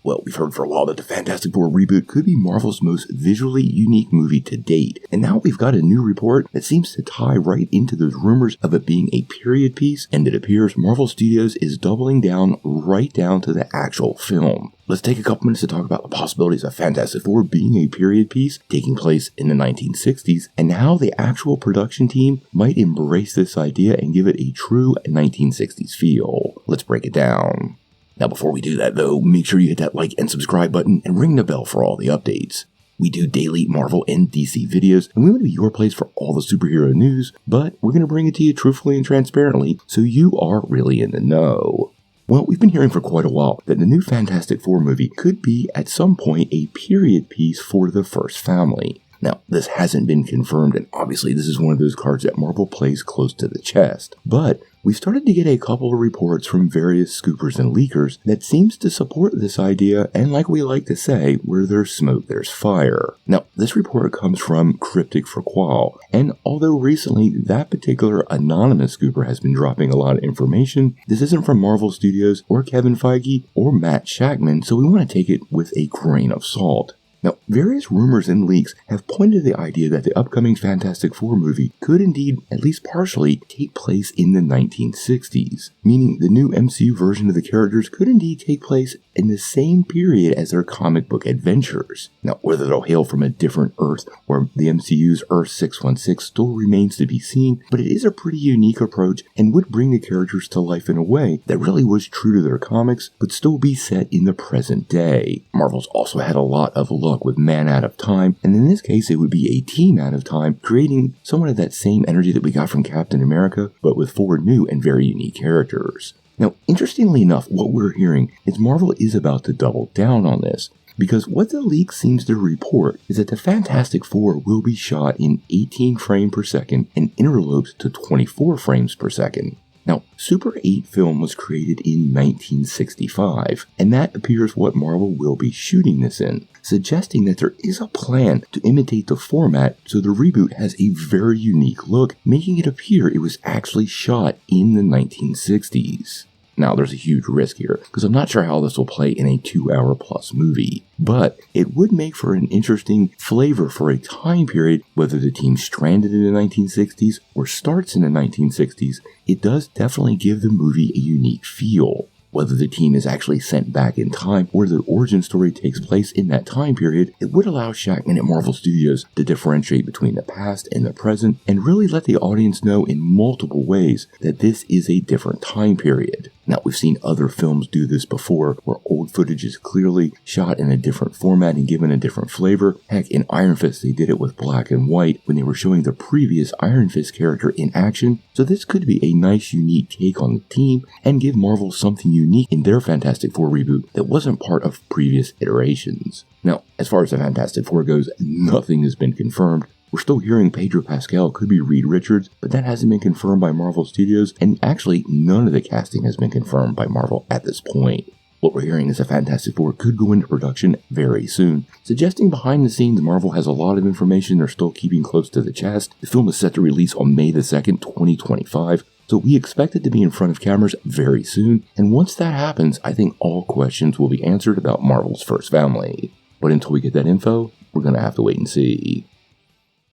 Well, we've heard for a while that the Fantastic Four reboot could be Marvel's most visually unique movie to date, and now we've got a new report that seems to tie right into those rumors of it being a period piece, and it appears Marvel Studios is doubling down right down to the actual film. Let's take a couple minutes to talk about the possibilities of Fantastic Four being a period piece taking place in the 1960s, and how the actual production team might embrace this idea and give it a true 1960s feel. Let's break it down. Now before we do that though, make sure you hit that like and subscribe button and ring the bell for all the updates. We do daily Marvel and DC videos, and we want to be your place for all the superhero news, but we're going to bring it to you truthfully and transparently, so you are really in the know. Well, we've been hearing for quite a while that the new Fantastic Four movie could be at some point a period piece for the first family. Now, this hasn't been confirmed, and obviously this is one of those cards that Marvel plays close to the chest, but we started to get a couple of reports from various scoopers and leakers that seems to support this idea, and like we like to say, where there's smoke, there's fire. Now, this report comes from Cryptic Frequal, and although recently that particular anonymous scooper has been dropping a lot of information, this isn't from Marvel Studios or Kevin Feige or Matt Shakman, so we want to take it with a grain of salt. Now, various rumors and leaks have pointed to the idea that the upcoming Fantastic Four movie could indeed, at least partially, take place in the 1960s, meaning the new MCU version of the characters could indeed take place in the same period as their comic book adventures. Now, whether they'll hail from a different Earth or the MCU's Earth 616 still remains to be seen, but it is a pretty unique approach and would bring the characters to life in a way that really was true to their comics, but still be set in the present day. Marvel's also had a lot of luck with Man Out of Time, and in this case it would be a team out of time, creating somewhat of that same energy that we got from Captain America, but with 4 new and very unique characters. Now, interestingly enough, what we're hearing is Marvel is about to double down on this, because what the leak seems to report is that the Fantastic Four will be shot in 18 frames per second and interlopes to 24 frames per second. Now, Super 8 film was created in 1965, and that appears what Marvel will be shooting this in, suggesting that there is a plan to imitate the format so the reboot has a very unique look, making it appear it was actually shot in the 1960s. Now, there's a huge risk here, because I'm not sure how this will play in a 2-hour plus movie, but it would make for an interesting flavor for a time period, whether the team's stranded in the 1960s or starts in the 1960s. It does definitely give the movie a unique feel. Whether the team is actually sent back in time or the origin story takes place in that time period, it would allow Shakman at Marvel Studios to differentiate between the past and the present and really let the audience know in multiple ways that this is a different time period. Now, we've seen other films do this before, where old footage is clearly shot in a different format and given a different flavor. Heck, in Iron Fist, they did it with black and white when they were showing the previous Iron Fist character in action. So this could be a nice, unique take on the team and give Marvel something unique in their Fantastic Four reboot that wasn't part of previous iterations. Now, as far as the Fantastic Four goes, nothing has been confirmed. We're still hearing Pedro Pascal could be Reed Richards, but that hasn't been confirmed by Marvel Studios, and actually none of the casting has been confirmed by Marvel at this point. What we're hearing is that Fantastic Four could go into production very soon, suggesting behind the scenes Marvel has a lot of information they're still keeping close to the chest. The film is set to release on May the 2nd, 2025, so we expect it to be in front of cameras very soon, and once that happens, I think all questions will be answered about Marvel's first family. But until we get that info, we're going to have to wait and see.